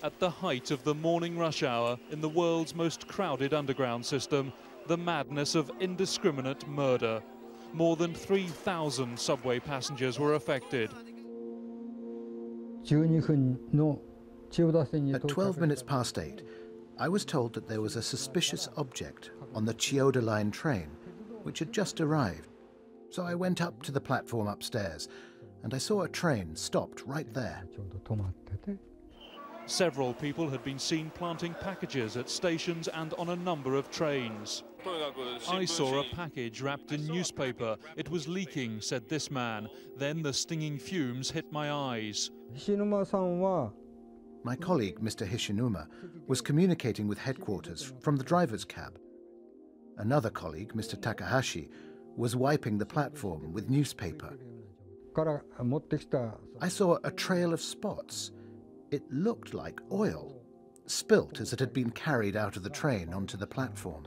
At the height of the morning rush hour in the world's most crowded underground system, the madness of indiscriminate murder. More than 3,000 subway passengers were affected. At 12 minutes past 8, I was told that there was a suspicious object on the Chiyoda Line train, which had just arrived. So I went up to the platform upstairs, and I saw a train stopped right there. Several people had been seen planting packages at stations and on a number of trains. I saw a package wrapped in newspaper. It was leaking, said this man. Then the stinging fumes hit my eyes. My colleague, Mr. Hishinuma, was communicating with headquarters from the driver's cab. Another colleague, Mr. Takahashi, was wiping the platform with newspaper. I saw a trail of spots. It looked like oil, spilt as it had been carried out of the train onto the platform.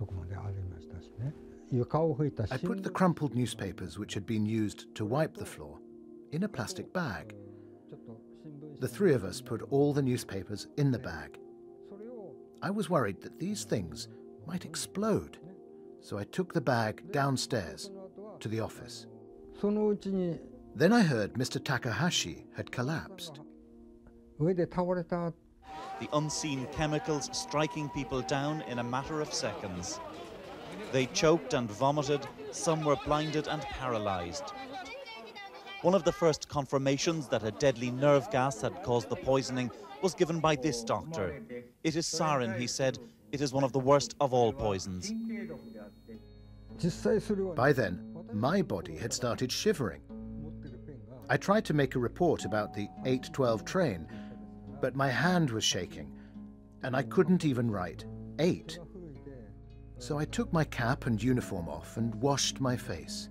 I put the crumpled newspapers which had been used to wipe the floor in a plastic bag. The three of us put all the newspapers in the bag. I was worried that these things might explode, so I took the bag downstairs to the office. Then I heard Mr. Takahashi had collapsed. The unseen chemicals striking people down in a matter of seconds. They choked and vomited, some were blinded and paralyzed. One of the first confirmations that a deadly nerve gas had caused the poisoning was given by this doctor. It is sarin, he said. It is one of the worst of all poisons. By then, my body had started shivering. I tried to make a report about the 8:12 train, but my hand was shaking, and I couldn't even write 8. So I took my cap and uniform off and washed my face.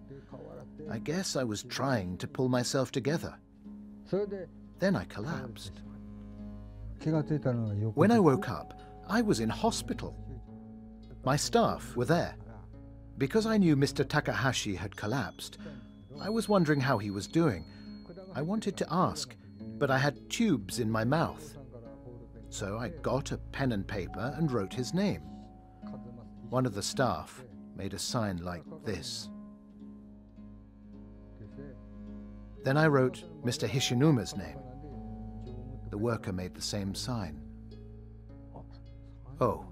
I guess I was trying to pull myself together. Then I collapsed. When I woke up, I was in hospital. My staff were there. Because I knew Mr. Takahashi had collapsed, I was wondering how he was doing. I wanted to ask, but I had tubes in my mouth. So I got a pen and paper and wrote his name. One of the staff made a sign like this. Then I wrote Mr. Hishinuma's name. The worker made the same sign. Oh,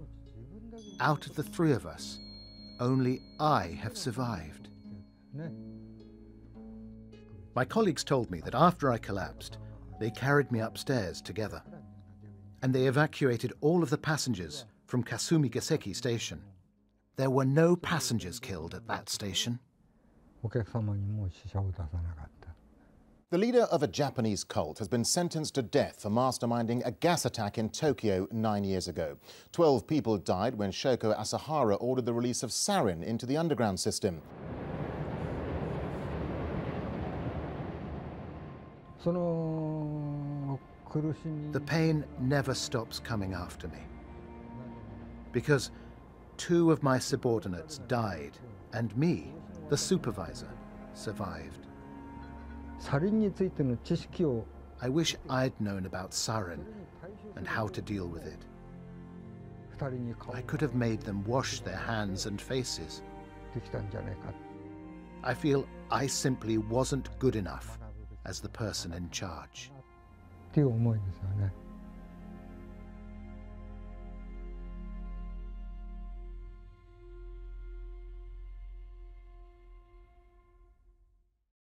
out of the three of us, only I have survived. My colleagues told me that after I collapsed, they carried me upstairs together, and they evacuated all of the passengers from Kasumigaseki station. There were no passengers killed at that station. The leader of a Japanese cult has been sentenced to death for masterminding a gas attack in Tokyo 9 years ago. 12 people died when Shoko Asahara ordered the release of sarin into the underground system. The pain never stops coming after me, because 2 of my subordinates died, and me, the supervisor, survived. I wish I'd known about sarin and how to deal with it. I could have made them wash their hands and faces. I feel I simply wasn't good enough as the person in charge.